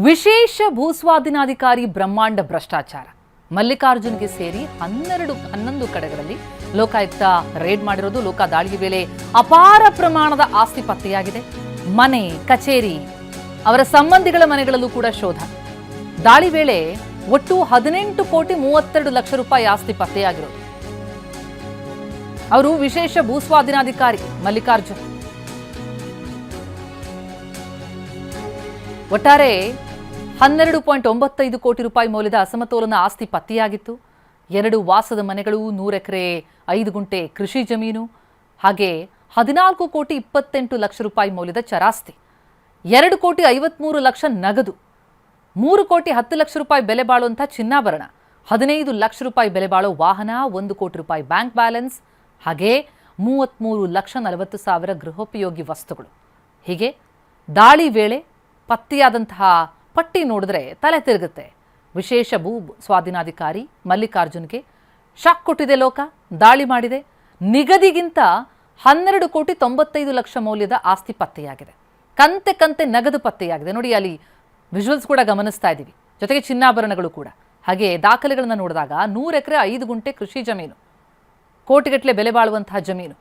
ವಿಶೇಷ ಭೂಸ್ವಾಧೀನಾಧಿಕಾರಿ ಬ್ರಹ್ಮಾಂಡ ಭ್ರಷ್ಟಾಚಾರ ಮಲ್ಲಿಕಾರ್ಜುನ್ಗೆ ಸೇರಿ 11 ಕಡೆಗಳಲ್ಲಿ ಲೋಕಾಯುಕ್ತ ರೇಡ್ ಮಾಡಿರೋದು. ಲೋಕ ದಾಳಿಯ ವೇಳೆ ಅಪಾರ ಪ್ರಮಾಣದ ಆಸ್ತಿ ಪತ್ತೆಯಾಗಿದೆ. ಮನೆ, ಕಚೇರಿ, ಅವರ ಸಂಬಂಧಿಗಳ ಮನೆಗಳಲ್ಲೂ ಕೂಡ ಶೋಧ. ದಾಳಿ ವೇಳೆ ಒಟ್ಟು 18,32,00,000 ರೂಪಾಯಿ ಆಸ್ತಿ ಪತ್ತೆಯಾಗಿರೋದು. ಅವರು ವಿಶೇಷ ಭೂಸ್ವಾಧೀನಾಧಿಕಾರಿ ಮಲ್ಲಿಕಾರ್ಜುನ್. ಒಟ್ಟಾರೆ 12.95 ಕೋಟಿ ರೂಪಾಯಿ ಮೌಲ್ಯದ ಅಸಮತೋಲನ ಆಸ್ತಿ ಪತ್ತೆಯಾಗಿತ್ತು. 2 ವಾಸದ ಮನೆಗಳು, 100 ಎಕರೆ 5 ಗುಂಟೆ ಕೃಷಿ ಜಮೀನು, ಹಾಗೆ 14,28,00,000 ರೂಪಾಯಿ ಮೌಲ್ಯದ ಚರಾಸ್ತಿ, 2,53,00,000 ನಗದು, 3,10,00,000 ರೂಪಾಯಿ ಬೆಲೆ ಬಾಳುವಂಥ ಚಿನ್ನಾಭರಣ, 15 ಲಕ್ಷ ರೂಪಾಯಿ ಬೆಲೆ ಬಾಳೋ ವಾಹನ, 1 ಕೋಟಿ ರೂಪಾಯಿ ಬ್ಯಾಂಕ್ ಬ್ಯಾಲೆನ್ಸ್, ಹಾಗೆ 33,40,000 ಗೃಹೋಪಯೋಗಿ ವಸ್ತುಗಳು. ಹೀಗೆ ದಾಳಿ ವೇಳೆ ಪತ್ತೆಯಾದಂತಹ ಪಟ್ಟಿ ನೋಡಿದ್ರೆ ತಲೆ ತಿರುಗುತ್ತೆ. ವಿಶೇಷ ಭೂ ಸ್ವಾಧೀನಾಧಿಕಾರಿ ಮಲ್ಲಿಕಾರ್ಜುನ್ಗೆ ಶಾಕ್ ಕೊಟ್ಟಿದೆ ಲೋಕ. ದಾಳಿ ಮಾಡಿದೆ. ನಿಗದಿಗಿಂತ 12,95,00,000 ಮೌಲ್ಯದ ಆಸ್ತಿ ಪತ್ತೆಯಾಗಿದೆ. ಕಂತೆ ನಗದು ಪತ್ತೆಯಾಗಿದೆ. ನೋಡಿ, ಅಲ್ಲಿ ವಿಜುವಲ್ಸ್ ಕೂಡ ಗಮನಿಸ್ತಾ ಇದ್ದೀವಿ, ಜೊತೆಗೆ ಚಿನ್ನಾಭರಣಗಳು ಕೂಡ. ಹಾಗೆ ದಾಖಲೆಗಳನ್ನು ನೋಡಿದಾಗ 100 ಎಕರೆ 5 ಗುಂಟೆ ಕೃಷಿ ಜಮೀನು, ಕೋಟಿಗಟ್ಟಲೆ ಬೆಲೆ ಬಾಳುವಂತಹ ಜಮೀನು,